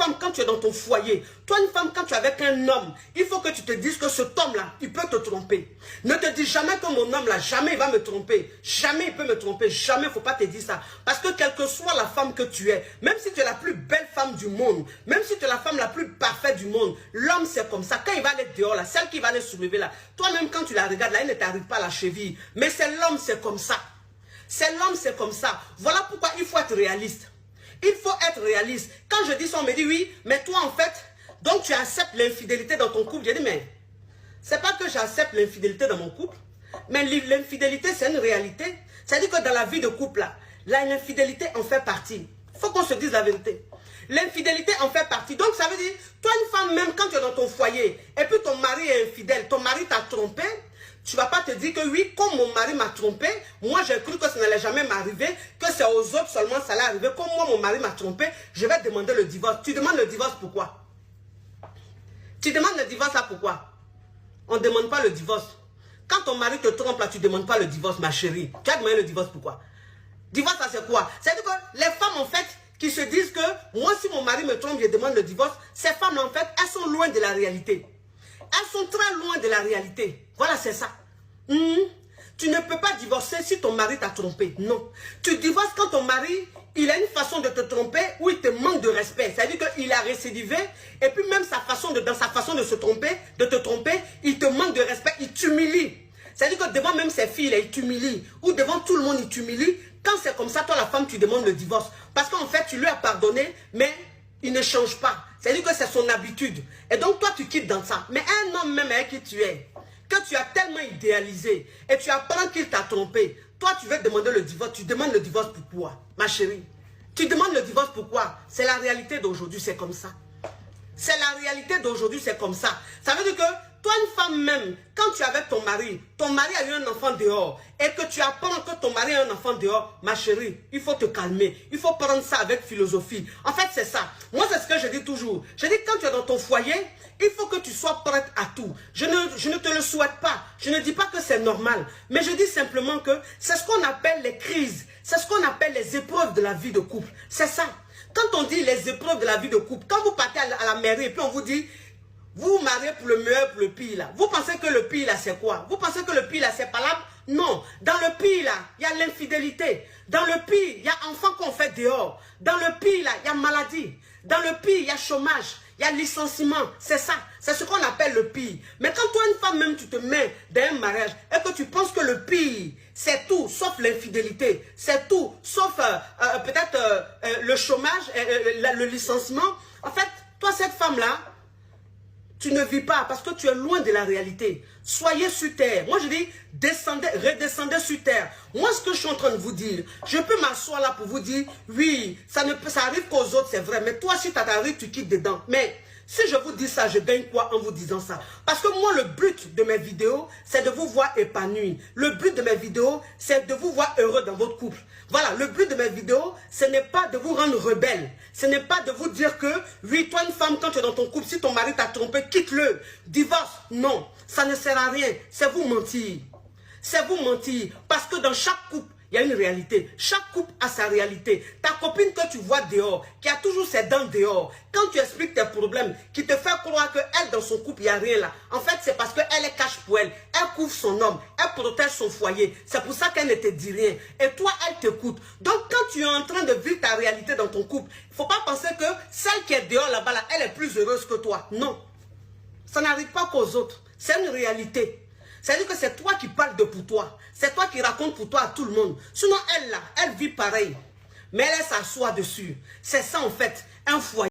femme, quand tu es dans ton foyer, toi une femme, quand tu es avec un homme, il faut que tu te dises que cet homme-là, il peut te tromper. Ne te dis jamais que mon homme-là, jamais il va me tromper. Jamais il peut me tromper. Jamais, il ne faut pas te dire ça. Parce que quelle que soit la femme que tu es, même si tu es la plus belle femme du monde, même si tu es la femme la plus parfaite du monde, l'homme c'est comme ça. Quand il va aller dehors, là, celle qui va aller soulever là, toi-même quand tu la regardes là, il ne t'arrive pas à la cheville. Mais c'est l'homme, c'est comme ça. C'est l'homme, c'est comme ça. Voilà pourquoi il faut être réaliste. Il faut être réaliste. Quand je dis ça, on me dit oui, mais toi en fait, donc tu acceptes l'infidélité dans ton couple. J'ai dit mais, c'est pas que j'accepte l'infidélité dans mon couple, mais l'infidélité c'est une réalité. C'est-à-dire que dans la vie de couple là, l'infidélité en fait partie. Il faut qu'on se dise la vérité. L'infidélité en fait partie. Donc ça veut dire, toi une femme même quand tu es dans ton foyer, et puis ton mari est infidèle, ton mari t'a trompé, tu ne vas pas te dire que oui, comme mon mari m'a trompé, moi j'ai cru que ça n'allait jamais m'arriver, que c'est aux autres seulement ça allait arriver. Comme moi, mon mari m'a trompé, je vais demander le divorce. Tu demandes le divorce pourquoi? Tu demandes le divorce là pourquoi? On ne demande pas le divorce. Quand ton mari te trompe là, tu ne demandes pas le divorce, ma chérie. Tu as demandé le divorce pourquoi? Divorce ça c'est quoi? C'est-à-dire que les femmes en fait, qui se disent que moi si mon mari me trompe, je demande le divorce, ces femmes en fait, elles sont loin de la réalité. Elles sont très loin de la réalité. Voilà, c'est ça. Tu ne peux pas divorcer si ton mari t'a trompé. Non. Tu divorces quand ton mari, il a une façon de te tromper où il te manque de respect. C'est-à-dire qu'il a récidivé et puis même dans sa façon de te tromper, il te manque de respect, il t'humilie. C'est-à-dire que devant même ses filles, il t'humilie. Ou devant tout le monde, il t'humilie. Quand c'est comme ça, toi la femme, tu demandes le divorce. Parce qu'en fait, tu lui as pardonné, mais il ne change pas. C'est-à-dire que c'est son habitude. Et donc, toi, tu quittes dans ça. Mais un homme même avec qui tu es, que tu as tellement idéalisé, et tu apprends qu'il t'a trompé, toi, tu veux demander le divorce. Tu demandes le divorce pourquoi, ma chérie? Tu demandes le divorce pourquoi? C'est la réalité d'aujourd'hui, c'est comme ça. C'est la réalité d'aujourd'hui, c'est comme ça. Ça veut dire que toi, une femme même, quand tu es avec ton mari a eu un enfant dehors, et que tu apprends que ton mari a un enfant dehors, ma chérie, il faut te calmer. Il faut prendre ça avec philosophie. En fait, c'est ça. Moi, c'est ce que je dis toujours. Je dis, quand tu es dans ton foyer, il faut que tu sois prête à tout. Je ne te le souhaite pas. Je ne dis pas que c'est normal. Mais je dis simplement que c'est ce qu'on appelle les crises. C'est ce qu'on appelle les épreuves de la vie de couple. C'est ça. Quand on dit les épreuves de la vie de couple, quand vous partez à la mairie et puis on vous dit, vous vous mariez pour le meilleur, pour le pire là. Vous pensez que le pire là c'est quoi? Vous pensez que le pire là c'est palable? Non. Dans le pire là, il y a l'infidélité. Dans le pire, il y a enfants qu'on fait dehors. Dans le pire là, il y a maladie. Dans le pire, il y a chômage. Il y a licenciement. C'est ça. C'est ce qu'on appelle le pire. Mais quand toi, une femme même, tu te mets dans un mariage et que tu penses que le pire, c'est tout, sauf l'infidélité. C'est tout, sauf peut-être le chômage, le licenciement. En fait, toi, cette femme-là, tu ne vis pas parce que tu es loin de la réalité. Soyez sur terre. Moi, je dis, descendez, redescendez sur terre. Moi, ce que je suis en train de vous dire, je peux m'asseoir là pour vous dire, oui, ça arrive qu'aux autres, c'est vrai. Mais toi, si ça t'arrive, tu quittes dedans. Mais si je vous dis ça, je gagne quoi en vous disant ça? Parce que moi, le but de mes vidéos, c'est de vous voir épanoui. Le but de mes vidéos, c'est de vous voir heureux dans votre couple. Voilà, le but de mes vidéos, ce n'est pas de vous rendre rebelle. Ce n'est pas de vous dire que, oui, toi, une femme, quand tu es dans ton couple, si ton mari t'a trompé, quitte-le. Divorce. Non, ça ne sert à rien. C'est vous mentir. C'est vous mentir. Parce que dans chaque couple, il y a une réalité. Chaque couple a sa réalité. Ta copine que tu vois dehors, qui a toujours ses dents dehors, quand tu expliques tes problèmes, qui te fait croire qu'elle, dans son couple, il n'y a rien là. En fait, c'est parce qu'elle est cache pour elle. Elle couvre son homme. Elle protège son foyer. C'est pour ça qu'elle ne te dit rien. Et toi, elle t'écoute. Donc, quand tu es en train de vivre ta réalité dans ton couple, il ne faut pas penser que celle qui est dehors là-bas, là, elle est plus heureuse que toi. Non. Ça n'arrive pas qu'aux autres. C'est une réalité. C'est-à-dire que c'est toi qui parles de pour toi. C'est toi qui racontes pour toi à tout le monde. Sinon, elle là, elle vit pareil. Mais elle s'assoit dessus. C'est ça en fait, un foyer.